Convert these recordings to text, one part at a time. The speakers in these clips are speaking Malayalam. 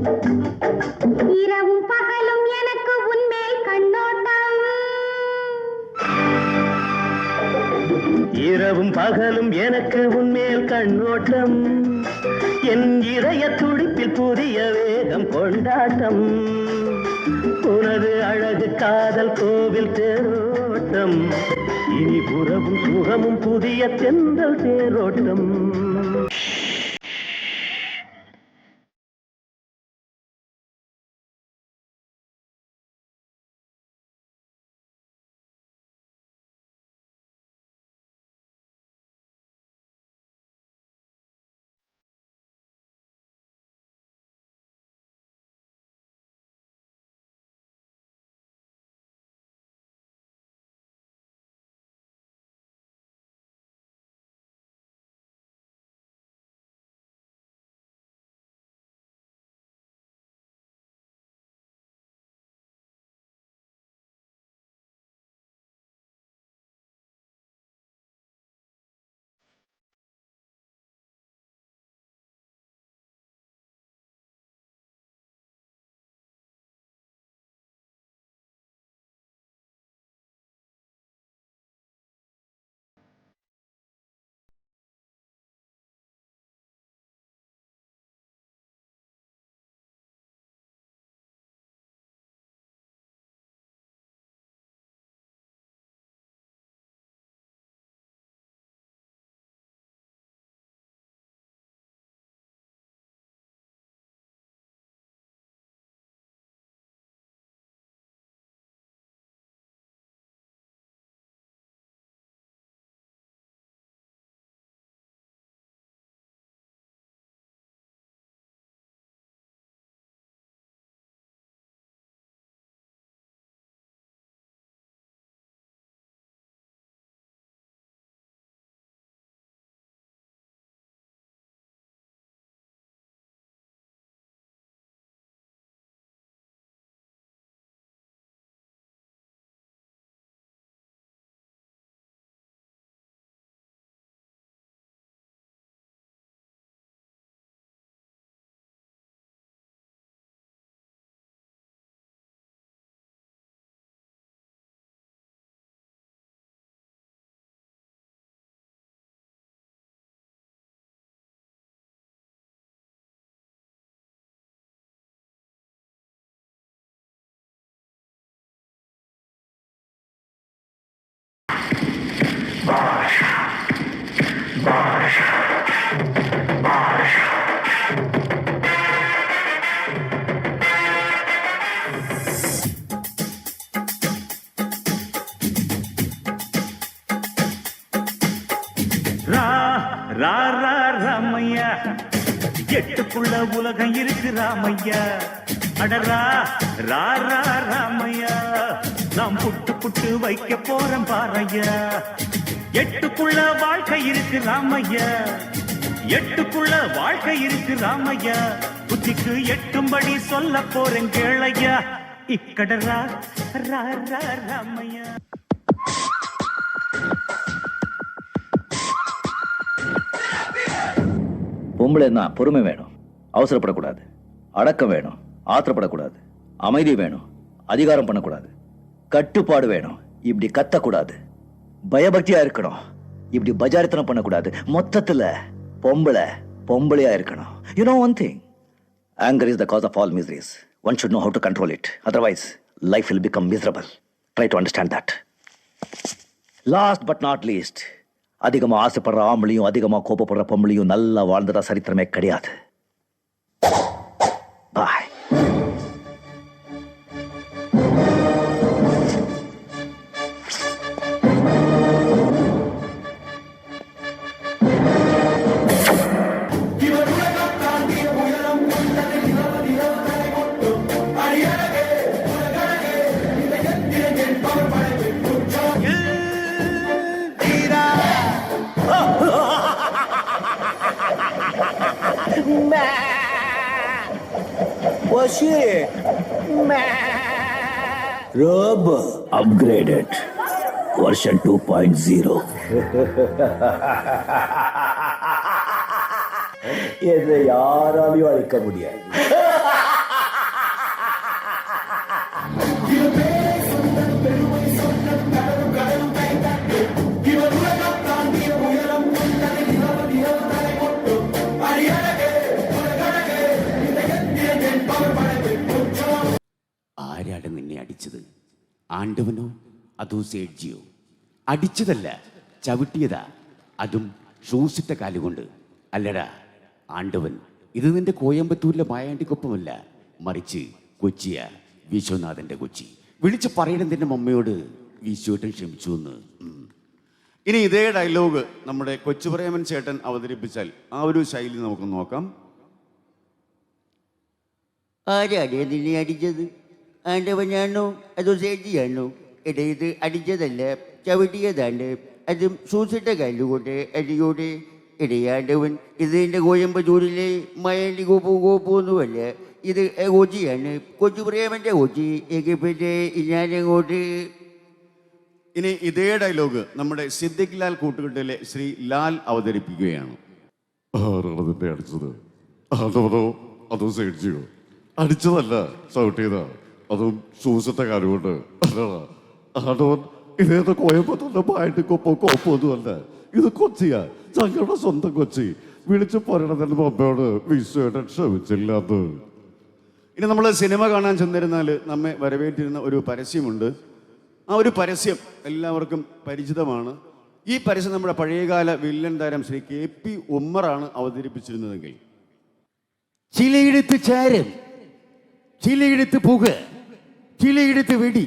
இரவும் பகலும் எனக்கு உன்மேல் கண்ணோட்டம். இரவும் பகலும் எனக்கு உன்மேல் கண்ணோட்டம். என் இதய துடிப்பில் புதிய வேகம் கொண்டாட்டம். உனது அழகு காதல் கோவில் தேரோட்டம். இனி புறவும் சுகமும் புதிய தென்றல் தேரோட்டம். ராமையா எட்டுக்குள்ள உலகம் இருக்கு ராமையா. அடரா ராமையா நாம் புட்டு புட்டு வைக்க போறோம் பாறையா. எட்டுக்குள்ள வாழ்க்கை இருக்கு ராமையா. எட்டுக்குள்ள வாழ்க்கை இருக்கு ராமையா. புத்திக்கு எட்டும்படி சொல்ல போறேன் கேளையா. இக்கடரா ராமையா. பொம்பளைன்னா பொறுமை வேணும், அவசரப்படக்கூடாது, அடக்கம் வேணும், ஆத்திரப்படக்கூடாது, அமைதி வேணும், அதிகாரம் பண்ணக்கூடாது, கட்டுப்பாடு வேணும், இப்படி கத்தக்கூடாது, பயபக்தியா இருக்கணும், இப்படி பஜாரித்தனம் பண்ணக்கூடாது. மொத்தத்துல பொம்பளையா இருக்கணும். You know one thing, anger is the cause of all miseries. One should know how to control it. Otherwise, life will become miserable. Try to understand that. Last but not least, அதிகமா ஆசைப்படுற ஆம்பளையும் அதிகமா கோபப்படுற பொம்பளையும் நல்லா வாழ்ந்ததா சரித்திரமே கிடையாது. பாய். What's it? Robo upgraded version 2.0. இதை யாராலையும் அழிக்க முடியாது. അടിച്ചത്? ആണ്ടവനോ അതോ സേഡ്ജിയോ? അടിച്ചതല്ല, ചവിട്ടിയതാ, അതും ഷൂസിട്ട കാലുകൊണ്ട്. അല്ലടാ ആണ്ടവൻ, ഇത് നിന്റെ കോയമ്പത്തൂരിലെ മായാണ്ടിക്കൊപ്പമല്ല, മറിച്ച് കൊച്ചിയ, വിശ്വനാഥന്റെ കൊച്ചി. വിളിച്ച് പറയണം നിന്റെ മമ്മയോട് വിശ്വട്ടൻ ക്ഷമിച്ചു എന്ന്. ഇനി ഇതേ ഡയലോഗ് നമ്മുടെ കൊച്ചുപ്രേമൻ ചേട്ടൻ അവതരിപ്പിച്ചാൽ ആ ഒരു ശൈലി നമുക്ക് നോക്കാം. ആരാണ് നിന്നെ അടിച്ചത്? ആണ്ടവനാണോ അതോ സേഠിയാണോ? എടാ ഇത് അടിച്ചതല്ല, ചവിട്ടിയതാണ്, അതും സൂസിട്ട കല്ലുകൊണ്ട് അടിയോടെ. ഇടയാണ്ടവൻ, ഇത് എൻ്റെ കോയമ്പത്തൂരിലെ മയാണ്ടി കോപ്പൊന്നുമല്ല, ഇത് കൊച്ചിയാണ്, കൊച്ചുപ്രേമൻ്റെ കൊച്ചി. പിന്നെ ഞാനങ്ങോട്ട്. ഇനി ഇതേ ഡയലോഗ് നമ്മുടെ സിദ്ദിഖ് ലാൽ കൂട്ടുകെട്ടിലെ ശ്രീ ലാൽ അവതരിപ്പിക്കുകയാണ്. ആരാണ് നിന്നെ അടിച്ചത്? ആണ്ടവനോ അതോ സേഡ്ജിയോ? അടിച്ചതല്ല, ചവിട്ടിയതാ, അതും ഷൂസിട്ട കാലുകൊണ്ട്. അല്ലടാ ആണ്ടവൻ, ഇതേത് കോയമ്പത്തൂരിന്റെ കോപ്പൊന്നുമല്ല, ഇത് കൊച്ചിയാ, ഞങ്ങളുടെ സ്വന്തം കൊച്ചി. വിളിച്ചു പറയണതിന്റെ മമ്മയോട് വിശ്വട്ടൻ ക്ഷമിച്ചില്ലാന്ന്. ഇനി നമ്മൾ സിനിമ കാണാൻ ചെന്നിരുന്നാൽ നമ്മെ വരവേറ്റിരുന്ന ഒരു പരസ്യമുണ്ട്. ആ ഒരു പരസ്യം എല്ലാവർക്കും പരിചിതമാണ്. ഈ പരസ്യം നമ്മുടെ പഴയകാല വില്ലൻ താരം ശ്രീ KP ഉമ്മറാണ് അവതരിപ്പിച്ചിരുന്നതെങ്കിൽ, ചിലയിടത്ത് ചാരം, ചിലയിടത്ത് പുക, ചിലയിടത്ത് വെടി.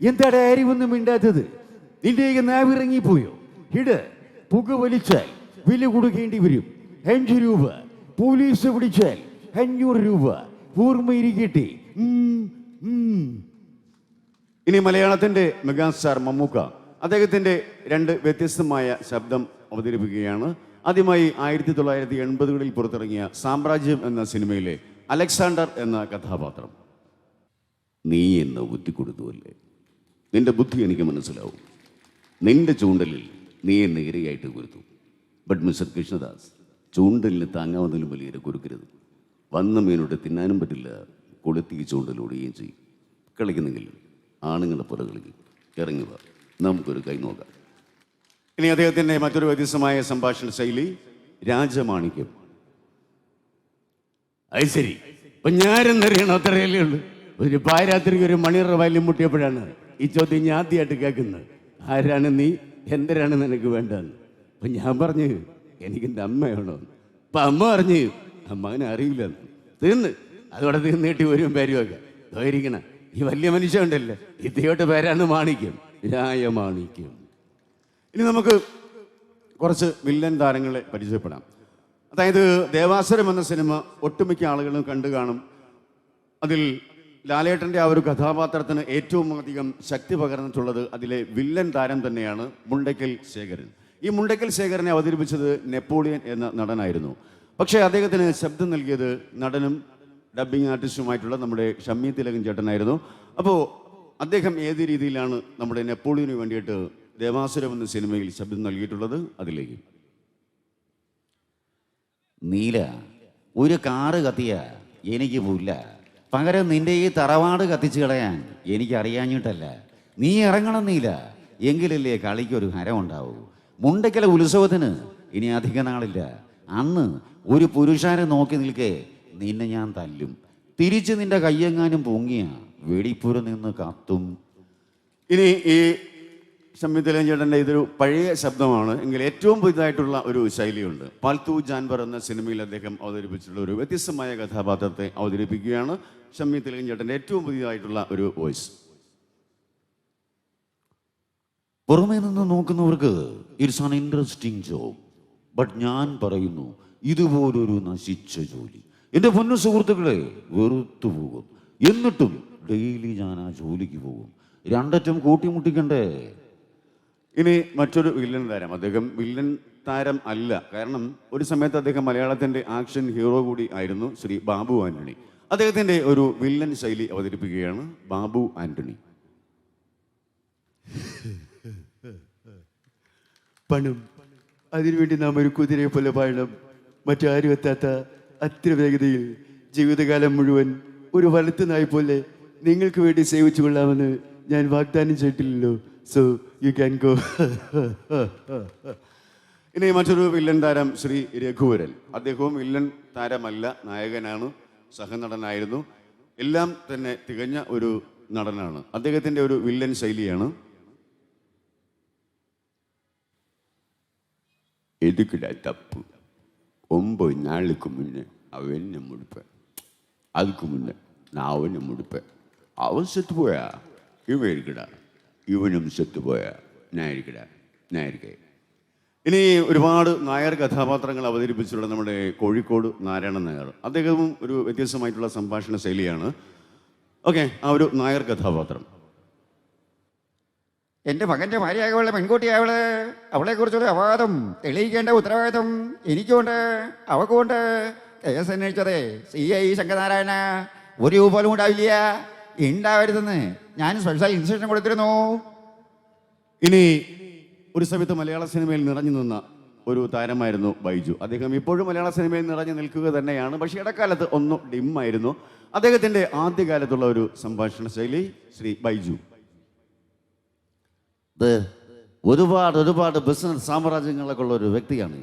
എന്താടാ ആരുമൊന്നും മിണ്ടാത്തത്? നിന്റെ നാവിറങ്ങിപ്പോയോ? ഇട്, പുക വലിച്ചാൽ വില കൊടുക്കേണ്ടി വരും 5 രൂപ, പോലീസ് പിടിച്ചാൽ 500 രൂപ. ഓർമ്മയിരിക്കട്ടെ. ഇനി മലയാളത്തിന്റെ മെഗാസ്റ്റാർ മമ്മൂക്ക അദ്ദേഹത്തിന്റെ 2 വ്യത്യസ്തമായ ശബ്ദം അവതരിപ്പിക്കുകയാണ്. ആദ്യമായി 1980കളിൽ പുറത്തിറങ്ങിയ സാമ്രാജ്യം എന്ന സിനിമയിലെ അലക്സാണ്ടർ എന്ന കഥാപാത്രം. നീ എന്നെ ഊറ്റിക്കൊടുത്തുവല്ലേ, നിന്റെ ബുദ്ധി എനിക്ക് മനസ്സിലാവും. നിന്റെ ചൂണ്ടലിൽ നീ എന്നെ ഇരയായിട്ട് കുരുത്തു. ബട്ട് മിസ്റ്റർ കൃഷ്ണദാസ്, ചൂണ്ടലിന് താങ്ങാവുന്നതിലും വലിയ ഇര കുരുക്കരുത്. വന്ന മീനോട് തിന്നാനും പറ്റില്ല, കൊളുത്തി ചൂണ്ടലോടുകയും ചെയ്യും. കളിക്കുന്നെങ്കിൽ ആണുങ്ങളെ പോലെ കളിക്കും. ഇറങ്ങുക, നമുക്കൊരു കൈ നോക്കാം. ഇനി അദ്ദേഹത്തിന്റെ മറ്റൊരു വ്യത്യസ്തമായ സംഭാഷണ ശൈലി രാജമാണിക്യം. അത് ശരി, അപ്പൊ ഞാനെന്നറിയണോ? അത്രയല്ലേ ഉള്ളൂ. ഒരു പാരാത്രിക്ക് ഒരു മണിയറ വയലും മുട്ടിയപ്പോഴാണ് ഈ ചോദ്യം ഞാൻ ആദ്യമായിട്ട് കേൾക്കുന്നത്. ആരാണ് നീ, എന്തരാണ് നിനക്ക് വേണ്ടതെന്ന്. അപ്പൊ ഞാൻ പറഞ്ഞു എനിക്കെൻ്റെ അമ്മയാണോ. അപ്പൊ അമ്മ പറഞ്ഞു അമ്മനെ അറിയില്ലെന്ന്. തീർന്ന് അതോടെ തീർന്നിട്ട് വരും പേരുമൊക്കെ ധൈര്യക്കണം. ഈ വലിയ മനുഷ്യൻ ഉണ്ടല്ലേ, ഇദ്ദേഹത്തെ പേരാണ് മാണിക്യം, രായമാണിക്യം. ഇനി നമുക്ക് കുറച്ച് വില്ലൻ താരങ്ങളെ പരിചയപ്പെടാം. അതായത് ദേവാസുരം എന്ന സിനിമ ഒട്ടുമിക്ക ആളുകളും കണ്ടു കാണും. അതിൽ ലാലേട്ടൻ്റെ ആ ഒരു കഥാപാത്രത്തിന് ഏറ്റവും അധികം ശക്തി പകർന്നിട്ടുള്ളത് അതിലെ വില്ലൻ താരം തന്നെയാണ് മുണ്ടയ്ക്കൽ ശേഖരൻ. ഈ മുണ്ടയ്ക്കൽ ശേഖരനെ അവതരിപ്പിച്ചത് നെപ്പോളിയൻ എന്ന നടനായിരുന്നു. പക്ഷേ അദ്ദേഹത്തിന് ശബ്ദം നൽകിയത് നടനും ഡബ്ബിംഗ് ആർട്ടിസ്റ്റുമായിട്ടുള്ള നമ്മുടെ ഷമ്മി തിലകൻ ചേട്ടനായിരുന്നു. അപ്പോൾ അദ്ദേഹം ഏത് രീതിയിലാണ് നമ്മുടെ നെപ്പോളിയന് വേണ്ടിയിട്ട് ദേവാസുരം എന്ന സിനിമയിൽ ശബ്ദം നൽകിയിട്ടുള്ളത്, അതിലേക്ക്. നീല, ഒരു കാറ് കത്തിയ എനിക്ക് പുല്ല, പകരം നിന്റെ ഈ തറവാട് കത്തിച്ചു കളയാൻ എനിക്കറിയാഞ്ഞിട്ടല്ല. നീ ഇറങ്ങണം നീല, എങ്കിലല്ലേ കളിക്കൊരു ഹരമുണ്ടാവൂ. മുണ്ടയ്ക്കല ഉത്സവത്തിന് ഇനി അധിക നാളില്ല. അന്ന് ഒരു പുരുഷാരെ നോക്കി നിൽക്കേ നിന്നെ ഞാൻ തല്ലും. തിരിച്ച് നിന്റെ കയ്യെങ്ങാനും പൊങ്ങിയ വെടിപ്പുര നിന്ന് കത്തും. ഇനി ഈ ഷമ്മി തിലകൻ ചേട്ടൻ്റെ ഇതൊരു പഴയ ശബ്ദമാണ് എങ്കിൽ ഏറ്റവും പുതിയതായിട്ടുള്ള ഒരു ശൈലിയുണ്ട്. പാൽത്തു ജാൻവർ എന്ന സിനിമയിൽ അദ്ദേഹം അവതരിപ്പിച്ചിട്ടുള്ള ഒരു വ്യത്യസ്തമായ കഥാപാത്രത്തെ അവതരിപ്പിക്കുകയാണ് ഷമ്മി തിലകൻ ചേട്ടൻ്റെ ഏറ്റവും പുതിയതായിട്ടുള്ള ഒരു വോയിസ്. പുറമേ നിന്ന് നോക്കുന്നവർക്ക് it's an interesting job. But ഞാൻ പറയുന്നു, ഇതുപോലൊരു നശിച്ച ജോലി എൻ്റെ പൊന്നു സുഹൃത്തുക്കളെ വെറുത്തു പോകും. എന്നിട്ടും ഡെയിലി ഞാൻ ആ ജോലിക്ക് പോകും. രണ്ടറ്റം കൂട്ടിമുട്ടിക്കണ്ടേ. ഇനി മറ്റൊരു വില്ലൻ താരം. അദ്ദേഹം വില്ലൻ താരം അല്ല, കാരണം ഒരു സമയത്ത് അദ്ദേഹം മലയാളത്തിൻ്റെ ആക്ഷൻ ഹീറോ കൂടി ആയിരുന്നു, ശ്രീ ബാബു ആന്റണി. അദ്ദേഹത്തിൻ്റെ ഒരു വില്ലൻ ശൈലി അവതരിപ്പിക്കുകയാണ് ബാബു ആന്റണി. പണം, അതിനുവേണ്ടി നാം ഒരു കുതിരയെ പോലെ പായണം. മറ്റാരും എത്താത്ത അത്ര വേഗതയിൽ ജീവിതകാലം മുഴുവൻ ഒരു വളർത്തു നായി പോലെ നിങ്ങൾക്ക് വേണ്ടി സേവിച്ചു കൊള്ളാമെന്ന് ഞാൻ വാഗ്ദാനം ചെയ്തിട്ടില്ലല്ലോ. So you can go. ഇനി മറ്റൊരു വില്ലൻ താരം ശ്രീ രഘുവരൻ. അദ്ദേഹവും വില്ലൻ താരമല്ല, നായകനാണ്, സഹനടനായിരുന്നു. എല്ലാം തന്നെ തികഞ്ഞ ഒരു നടനാണ്. അദ്ദേഹത്തിൻ്റെ ഒരു വില്ലൻ ശൈലിയാണ്. எதுக்குடா தப்பு 9 நாளுக்கு முன்னே அவன் என்ன முடிப்பேன், அதுக்கு முன்னே நான் அவனை முடிப்பேன். அவன் செத்து போயா, இவன் இருக்குடா, ഇവനും സെത്തുപോയാ, ഞാൻ ഇരിക്കേ. ഇനി ഒരുപാട് നായർ കഥാപാത്രങ്ങൾ അവതരിപ്പിച്ചിട്ടുള്ള നമ്മുടെ കോഴിക്കോട് നാരായണൻ നായർ, അദ്ദേഹവും ഒരു വ്യത്യസ്തമായിട്ടുള്ള സംഭാഷണ ശൈലിയാണ്. ഓക്കെ, ആ ഒരു നായർ കഥാപാത്രം. എൻ്റെ മകൻ്റെ ഭാര്യയായവളെ പെൺകുട്ടിയായവള്, അവളെക്കുറിച്ചുള്ള അപവാദം തെളിയിക്കേണ്ട ഉത്തരവാദിത്വം എനിക്കുണ്ട്, അവക്കുണ്ട്. കേസ് അന്വേഷിച്ചതേ CI ശങ്കരനാരായണ, ഒരു രൂപ പോലും ഉണ്ടാവില്ല, ഉണ്ടാവരുതെന്ന് ഞാൻ സ്പെഷ്യൽ ഇൻസ്ട്രക്ഷൻ കൊടുത്തിരുന്നു. ഇനി ഒരു സമയത്ത് മലയാള സിനിമയിൽ നിറഞ്ഞു നിന്ന ഒരു താരമായിരുന്നു ബൈജു. അദ്ദേഹം ഇപ്പോഴും മലയാള സിനിമയിൽ നിറഞ്ഞു നിൽക്കുക തന്നെയാണ്. പക്ഷേ ഇടക്കാലത്ത് ഒന്ന് ഡിമ്മായിരുന്നു. അദ്ദേഹത്തിൻ്റെ ആദ്യകാലത്തുള്ള ഒരു സംഭാഷണ ശൈലി ശ്രീ ബൈജു. ഒരുപാട് ബിസിനസ് സാമ്രാജ്യങ്ങളൊക്കെ ഉള്ള ഒരു വ്യക്തിയാണ്.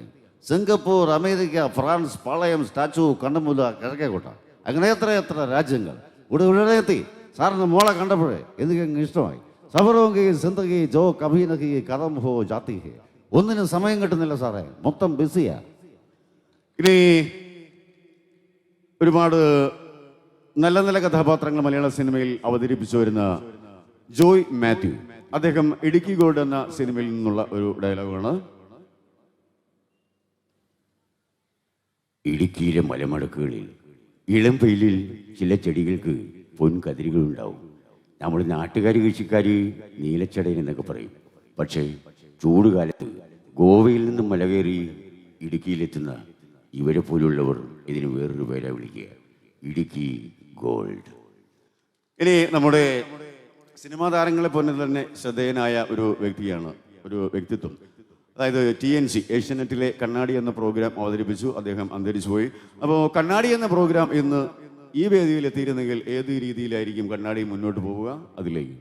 സിംഗപ്പൂർ, അമേരിക്ക, ഫ്രാൻസ്, പാളയം, സ്റ്റാച്ചു, കണ്ണമുല, കിഴക്കേക്കോട്ട, അങ്ങനെ എത്ര രാജ്യങ്ങൾ ഇവിടെ എത്തി. സാറിന് മോളെ കണ്ടപ്പോഴേ എനിക്ക് ഇഷ്ടമായി. സഫറോങ്കി സിന്ദഗി ജോ കഭി നഹി കദം ഹോ ജാതി ഹെ. ഒന്നിനും സമയം കിട്ടുന്നില്ല സാറേ, മൊത്തം ബിസിയാ. ഇനി ഒരുപാട് നല്ല കഥാപാത്രങ്ങൾ മലയാള സിനിമയിൽ അവതരിപ്പിച്ചു വരുന്ന ജോയ് മാത്യു, അദ്ദേഹം ഇടുക്കി ഗോൾഡ് എന്ന സിനിമയിൽ നിന്നുള്ള ഒരു ഡയലോഗാണ്. ഇടുക്കിയിലെ മലമടക്കുകളിൽ ഇളം വെയിലിൽ ചില ചെടികൾക്ക് പൊൻകതിരുകളുണ്ടാവും. നമ്മൾ നാട്ടുകാർ കൃഷിക്കാർ നീലച്ചടയൻ എന്നൊക്കെ പറയും. പക്ഷേ ചൂടുകാലത്ത് ഗോവയിൽ നിന്നും മല കയറി ഇടുക്കിയിലെത്തുന്ന ഇവരെ പോലുള്ളവർ ഇതിന് വേറൊരു പേരാ വിളിക്കുക, ഇടുക്കി ഗോൾഡ്. ഇനി നമ്മുടെ സിനിമാ താരങ്ങളെ പോലെ തന്നെ ശ്രദ്ധേയനായ ഒരു വ്യക്തിയാണ്, ഒരു വ്യക്തിത്വം. അതായത് TNC ഏഷ്യാനെറ്റിലെ കണ്ണാടി എന്ന പ്രോഗ്രാം അവതരിപ്പിച്ചു. അദ്ദേഹം അന്തരിച്ചു പോയി. അപ്പോൾ കണ്ണാടി എന്ന പ്രോഗ്രാം ഇന്ന് ഈ വേദിയിൽ എത്തിയിരുന്നെങ്കിൽ ഏത് രീതിയിലായിരിക്കും കണ്ണാടി മുന്നോട്ട് പോവുക? അതിലേക്ക്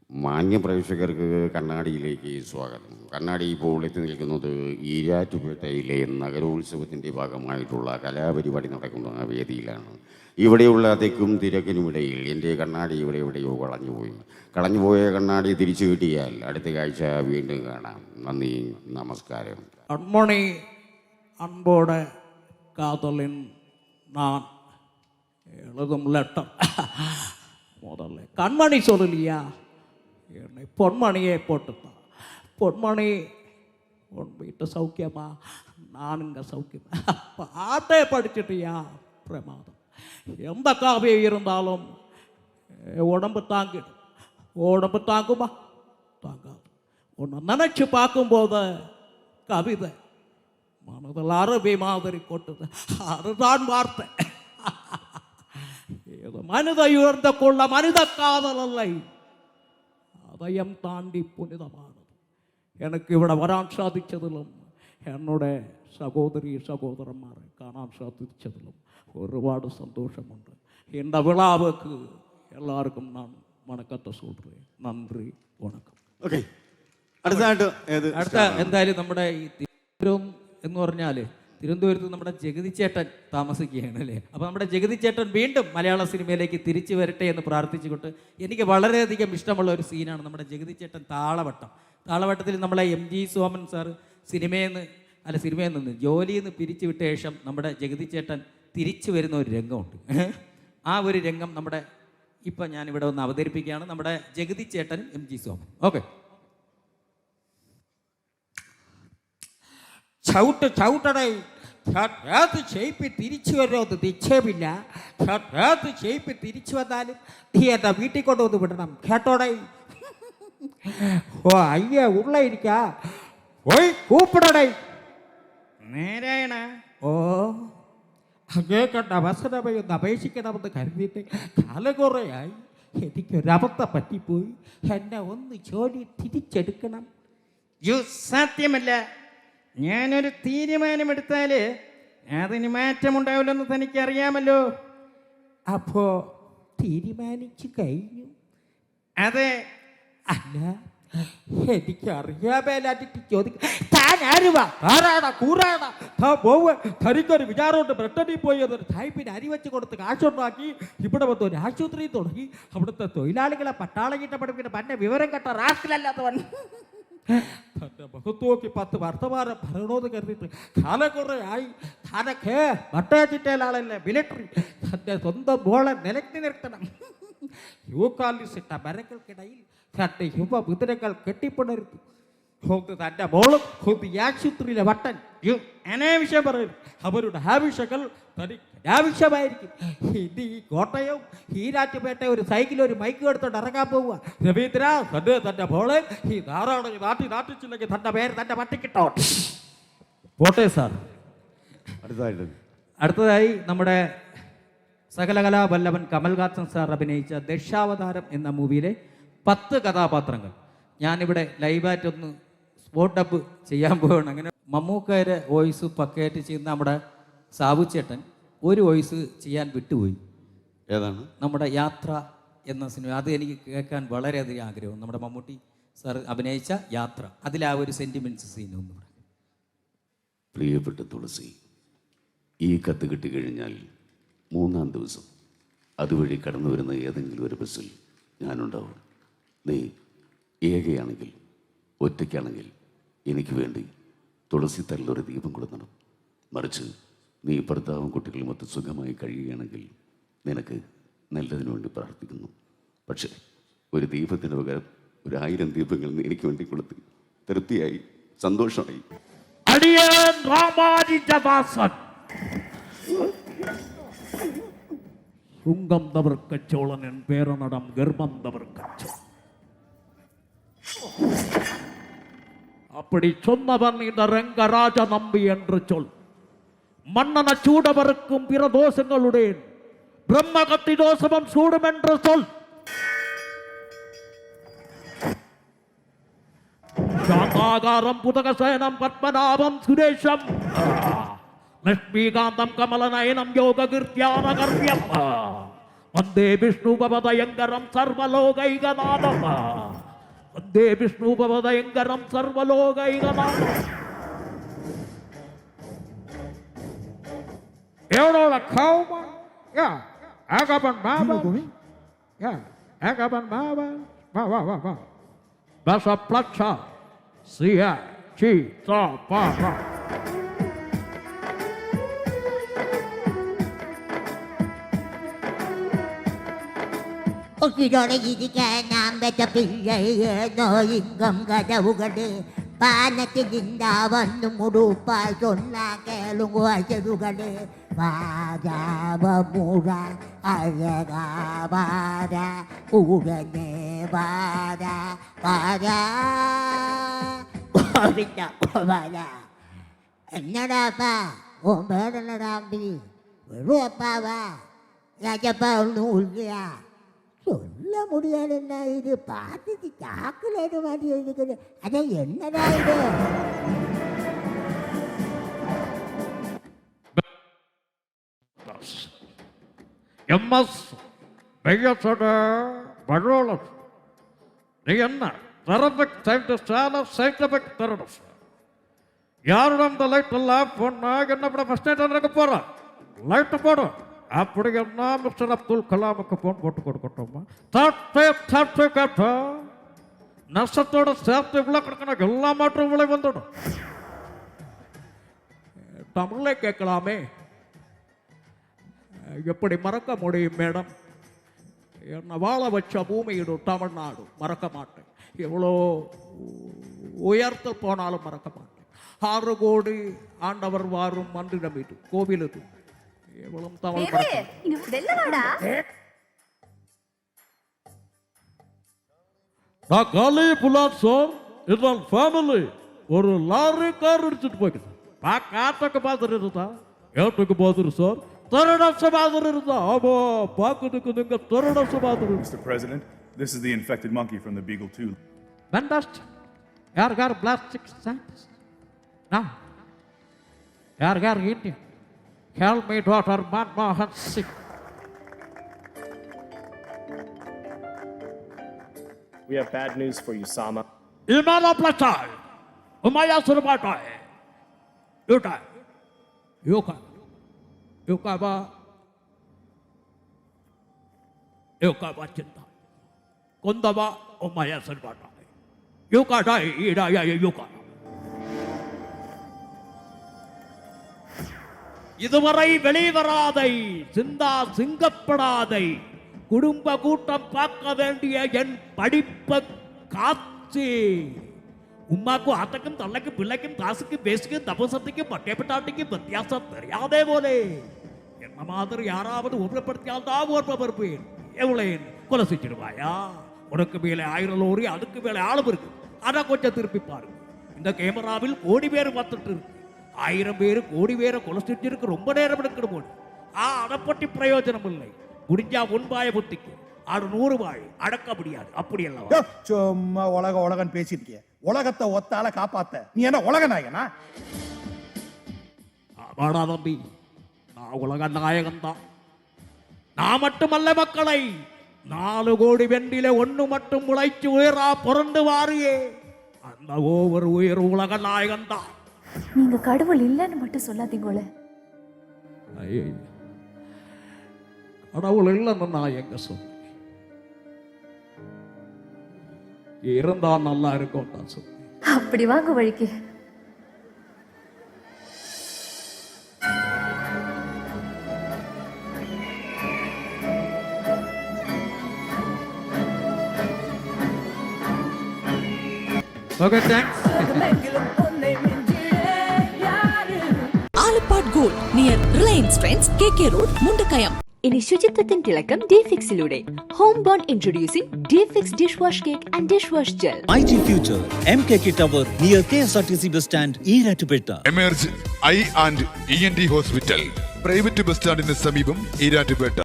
മാന്യ പ്രേക്ഷകർക്ക് കണ്ണാടിയിലേക്ക് സ്വാഗതം. കണ്ണാടി ഇപ്പോൾ എത്തി നിൽക്കുന്നത് ഈരാറ്റുപേട്ടയിലെ നഗരോത്സവത്തിൻ്റെ ഭാഗമായിട്ടുള്ള കലാപരിപാടി നടക്കുന്ന വേദിയിലാണ്. ഇവിടെയുള്ള തെക്കും തിരക്കിനുമിടയിൽ എൻ്റെ കണ്ണാടി എവിടെയോ കളഞ്ഞുപോയ കണ്ണാടി തിരിച്ചു കിട്ടിയാൽ അടുത്ത കാഴ്ച വീണ്ടും കാണാം. നന്ദി, നമസ്കാരം. கண்மணி அன்போட காதலின் நான் எழுதும் லெட்டர். முதல்ல கண்மணி சொல்லலையா, என்னை பொன்மணியே போட்டுத்தான். பொன்மணி உன் வீட்டு சௌக்கியமா, நான் இங்கே சௌக்கியமா. பாட்டே படிச்சுட்டியா, பிரமாதம். எந்த காவியம் இருந்தாலும் உடம்பு தாங்கிடும். உடம்பு தாங்குமா? தாங்காது. உன்னை நினச்சி பார்க்கும்போது கவிதை மனதில் அருவி மாதிரி கொட்டுது. அதுதான் வார்த்தை. இது மனித உயர்ந்த கொள்ள மனித காதல் அல்ல, அதையும் தாண்டி புனிதமானது. எனக்கு ഇവിടെ വരാൻ സാധിച്ചതിലും എന്നോട് സഹോദരന്മാരെ കാണാൻ സാധിച്ചതിലും ഒരുപാട് സന്തോഷമുണ്ട്. എൻ്റെ വിളാവുക്ക് എല്ലാവർക്കും ഞാൻ വണക്കത്തെ சொல்றேன். നന്ദി, വണക്കം. ഓക്കെ, അടുത്ത എന്തായാലും നമ്മുടെ ഈ തിരുവനന്തപുരം എന്ന് പറഞ്ഞാൽ തിരുവനന്തപുരത്ത് നമ്മുടെ ജഗതി ചേട്ടൻ താമസിക്കുകയാണ് അല്ലേ. അപ്പോൾ നമ്മുടെ ജഗതി ചേട്ടൻ വീണ്ടും മലയാള സിനിമയിലേക്ക് തിരിച്ചു വരട്ടെ എന്ന് പ്രാർത്ഥിച്ചുകൊണ്ട് എനിക്ക് വളരെയധികം ഇഷ്ടമുള്ള ഒരു സീനാണ് നമ്മുടെ ജഗതി ചേട്ടൻ താളവട്ടത്തിൽ നമ്മളെ MG സോമൻ സാർ സിനിമയിൽ നിന്ന് ജോലിയിൽ നിന്ന് പിരിച്ചു വിട്ട ശേഷം നമ്മുടെ ജഗതി ചേട്ടൻ തിരിച്ചു വരുന്ന ഒരു രംഗമുണ്ട്. ആ ഒരു രംഗം നമ്മുടെ ഇപ്പം ഞാനിവിടെ ഒന്ന് അവതരിപ്പിക്കുകയാണ്. നമ്മുടെ ജഗതി ചേട്ടനും MG സോമൻ. ഓക്കെ, ചവിട്ടടേ ഏത് ഷേപ്പ് തിരിച്ചു വരുമോ എന്ന് നിശ്ചയമില്ല. ഏത് ഷേപ്പ് തിരിച്ചു വന്നാലും നീ എന്താ വീട്ടിൽ കൊണ്ടുവന്ന് വിടണം കേട്ടോടേ. ഓ അയ്യ ഉള്ള ഇരിക്കാ പോയി കൂപ്പിടടേ നേരായണ. ഓ അങ്ങേക്കണ്ട അവസരമായി ഒന്ന് അപേക്ഷിക്കണമെന്ന് കരുതിയിട്ട് കാലകുറയായി. എനിക്കൊരബദ്ധം പറ്റിപ്പോയി. എന്നെ ഒന്ന് ജോലി തിരിച്ചെടുക്കണം. സാധ്യമല്ല. ഞാനൊരു തീരുമാനമെടുത്താൽ അതിന് മാറ്റമുണ്ടാവില്ലെന്ന് തനിക്കറിയാമല്ലോ. അപ്പോ തീരുമാനിച്ചു കഴിഞ്ഞു? അതെ. അല്ല, എനിക്ക് അറിയാൻ മേലാറ്റിട്ട് ചോദിക്കും താൻ ആരുവാ ആരാടാ കൂറാടാ താ പോവ് തനിക്കൊരു വിചാരമുണ്ട് ബ്രിട്ടനിൽ പോയി എന്നൊരു സാഹിബിന് അരി വെച്ച് കൊടുത്ത് കാശുണ്ടാക്കി ഇവിടെ വന്ന് ഒരു ആശുപത്രി തുടങ്ങി അവിടുത്തെ തൊഴിലാളികളെ പട്ടാളം കിട്ട പഠിപ്പിക്കുന്ന പന്നെ വിവരം കെട്ട റാസ്റ്റിലല്ലാത്തവൻ തൻ്റെ മുഖത്ത് നോക്കി 10 വർത്തമാനം പറയണമെന്ന് കരുതിയിട്ട് കാലം കുറേ ആയി താനൊക്കെ വട്ടയച്ചിട്ടയാളല്ലേ മിലിറ്ററി തൻ്റെ സ്വന്തം മോളെ നിലയ്ക്ക് നിർത്തണം യൂക്കാലിസിട്ട മരങ്ങൾക്കിടയിൽ തൻ്റെ യുവമുദ്രകൾ കെട്ടിപ്പുണരുന്നു ഒന്ന് തൻ്റെ മോളും ഒന്ന് ഈ ആശുപത്രിയിലെ വട്ടൻ അനാവശ്യം പറയുന്നു അവരുടെ ആവശ്യങ്ങൾ തനിക്ക് അനാവശ്യമായിരിക്കും ഇനി ഈ കോട്ടയം ഈരാറ്റുപേട്ട ഒരു സൈക്കിൾ ഒരു മൈക്ക് എടുത്തോണ്ട് ഇറങ്ങാൻ പോവുക രവീന്ദ്ര തൻ്റെ മോളെ ഈ ധാരാളം നാട്ടിച്ചില്ലെങ്കിൽ തൻ്റെ പേര് തൻ്റെ പട്ടിക്കിട്ടോ പോട്ടെ സാർ. അടുത്തതായി നമ്മുടെ സകലകലാവല്ലഭൻ കമൽഹാസൻ സാർ അഭിനയിച്ച ദശാവതാരം എന്ന മൂവിയിലെ 10 കഥാപാത്രങ്ങൾ ഞാനിവിടെ ലൈവായിട്ടൊന്ന് സ്പോട്ട് ഡബ് ചെയ്യാൻ പോവുകയാണ്. അങ്ങനെ മമ്മൂക്കയുടെ വോയിസ് പക്കയായിട്ട് ചെയ്യുന്ന നമ്മുടെ സാബുച്ചേട്ടൻ ഒരു വോയിസ് ചെയ്യാൻ വിട്ടുപോയി. ഏതാണ്? നമ്മുടെ യാത്ര എന്ന സിനിമ. അത് എനിക്ക് കേൾക്കാൻ വളരെയധികം ആഗ്രഹം. നമ്മുടെ മമ്മൂട്ടി സാർ അഭിനയിച്ച യാത്ര, അതിൽ ആ ഒരു സെൻറ്റിമെൻറ്റ്സ് സീൻ ഒന്നും. പ്രിയപ്പെട്ട തുളസി, ഈ കത്ത് കിട്ടിക്കഴിഞ്ഞാൽ 3-ാം ദിവസം അതുവഴി കടന്നു വരുന്ന ഏതെങ്കിലും ഒരു ബസ്സിൽ ഞാനുണ്ടാവും. നീ ഏകയാണെങ്കിൽ ഒറ്റയ്ക്കാണെങ്കിൽ എനിക്ക് വേണ്ടി തുളസി തല്ലൊരു ദീപം കൊടുക്കണം. മറിച്ച് നീ ഭർത്താവും കുട്ടികളുമൊത്ത് സുഖമായി കഴിയുകയാണെങ്കിൽ നിനക്ക് നല്ലതിനു വേണ്ടി പ്രാർത്ഥിക്കുന്നു. പക്ഷേ ഒരു ദീപത്തിന് പകരം 1000 ദീപങ്ങൾ നീ എനിക്ക് വേണ്ടി കൊടുത്ത് തൃപ്തിയായി, സന്തോഷമായി. അടിയൻ രാമാനുജദാസൻ சுங்கம் தவிர்க்க சோழனின் பேரனடம் கர்ப்பம் தவிர்க்க. அப்படி சொன்னவன் இந்த ரங்கராஜ நம்பி என்று சொல். மன்னன சூடவருக்கும் பிற தோஷங்களுடன் பிரம்மகத்தி தோஷமும் சூடும் என்று சொல். சாந்தாகாரம் புதகசேனம் பத்மநாபம் சுரேஷம் லக்ஷ்மீகாந்தம் கமலநயனம் யோககிருத்யானகர்யம் வந்தே விஷ்ணுபவதயங்கரம் சர்வலோகைகநாதம் வந்தே விஷ்ணுபவதயங்கரம் சர்வலோகைகநாதம். எவ்வளோ கௌமா ஆகபன் மாபன் ஆகபன் மாபன் வா வா வா வா பச பிளட்சா சியா சி சா பா பா. ഒക്കിടോടെ ഇരിക്കാൻ നാം വെച്ച പിള്ളേനോ ഇങ്കം കടവുകള് പാനത്തിലിന്ത വന്നു മുടുപ്പാൽ ചൊന്ന കേളും വാചരുകള് വാരാവമുറ അഴകാവാര ഉടനെ വാര വാരാ എന്നടാപ്പാ ഓ പേടനടാമ്പി വെറുപ്പാവാ രാജപ്പാ ഒന്നും ഉള്ളിയാ சொல்ல முடியாதுன்னா இது பார்த்துட்டு சாக்குலேட்டு மாட்டி இருக்குது. அதை என்னடா இது? எம்எஸ் பெய்யசோட பரோலஸ் நீ என்ன தெரபிக் சயின்டிஸ்டான சயின்டிபிக் தெரபிஸ்ட் யாரோட இந்த லைட் எல்லாம் பொண்ணா என்ன பண்ண ஃபர்ஸ்ட் நைட் இருக்க போகிறேன் லைட்டு போடும். அப்படி என்ன மிஸ்டர் அப்துல் கலாமுக்கு போன் போட்டு கொடுக்கட்டோமா? தட்டு கேட்டா நஷ்டத்தோட சேர்த்து இவ்வளோ கிடக்கணும் எல்லா மாற்றம் இவ்வளோ வந்துடும். தமிழே கேட்கலாமே, எப்படி மறக்க முடியும் மேடம்? என்னை வாழ வச்ச பூமியிடும் தமிழ்நாடு மறக்க மாட்டேன். எவ்வளோ உயர்த்து போனாலும் மறக்க மாட்டேன். 6 கோடி ஆண்டவர் வாரும் மன்றிடம் இது கோவில் இது. எவ்வளவு தமிழ் நான் காலி புலாட் சார் இதன் ஃபேமிலி ஒரு லாரி கார் அடிச்சுட்டு போய்க்குது. காட்டுக்கு பார்த்துட்டு இருந்தா ஏட்டுக்கு பார்த்துரு சார் திருடச மாதிரி இருந்தா ஆமா பார்க்கறதுக்கு நீங்க திருடச மாதிரி. Mr. President, this is the infected monkey from the Beagle 2. Fantastic. யார் plastic scientist? Now, யார் Indian? Help me, Dr. Manmohan Singh. We have bad news for you, Sama. Imana Platai, Umaya Surbatai, Yuka, Yuka, Yukaba, Yukaba Cinta, Kundaba, Umaya Surbatai, Yuka Dai, Ida Yuka. இதுவரை வெளிவராதை சிந்தா சிங்கப்படாதை குடும்ப கூட்டம் பார்க்க வேண்டிய என் படிப்ப காட்சி உம்மாக்கும் ஆத்தக்கும் தள்ளைக்கும் பிள்ளைக்கும் காசுக்கும் பேசுக்கும் தபசத்துக்கும் பட்டைப்பட்டாட்டிக்கும் வித்தியாசம் தெரியாதே போலே என்ன மாதிரி யாராவது உபயோகப்படுத்தியால் தான் ஓர்ப்பேன் எவ்வளேன் கொலை செஞ்சிருவாயா உனக்கு மேலே 1000 லோரி அதுக்கு மேலே ஆளும் இருக்கு அதை கொஞ்சம் திருப்பி பாருங்க இந்த கேமராவில் கோடி பேர் பார்த்துட்டு இருக்கு 1000 பேர் கோடி பேரை கொலை செஞ்சிருக்கு ரொம்ப நேரம் எடுக்கணும் போது அதை பற்றி பிரயோஜனம் இல்லை முடிஞ்சா உன்பாய புத்திக்கு அது 100 வாழை அடக்க முடியாது அப்படி எல்லாம் சும்மா உலகன்னு பேசிருக்கிய உலகத்தை ஒத்தால காப்பாத்த நீ என்ன உலக நாயகனா வாடா தம்பி நான் உலக நாயகன் தான் நான் மட்டுமல்ல மக்களை 4 கோடி வெண்டில 1 மட்டும் முளைச்சு உயரா பிறந்து வாரியே அந்த ஒவ்வொரு உயிர் உலக நாயகன் தான் நீங்க கடவுள் இல்லைன்னு மட்டும் சொல்லாதீங்களே கடவுள் இல்லைன்னு நான் எங்க சொன்னேன் இருந்தா நல்லா இருக்கும் தான் சொன்னேன் அப்படி வாங்க வழிக்கு Okay, thanks. Alappad gold near Reliance Trends KK Road, Mundakayam. ഇനി ശുചിത്വത്തിൻ തിളക്കം ഡിഫിക്സിലൂടെ. Home born introducing Dfix dish wash cake and dish wash gel. IT Future MKK Tower near KSRTC bus stand Erattupetta. Emerge Eye and ENT Hospital private bus സ്റ്റാൻഡിന് സമീപം ഈരാറ്റുപേട്ട.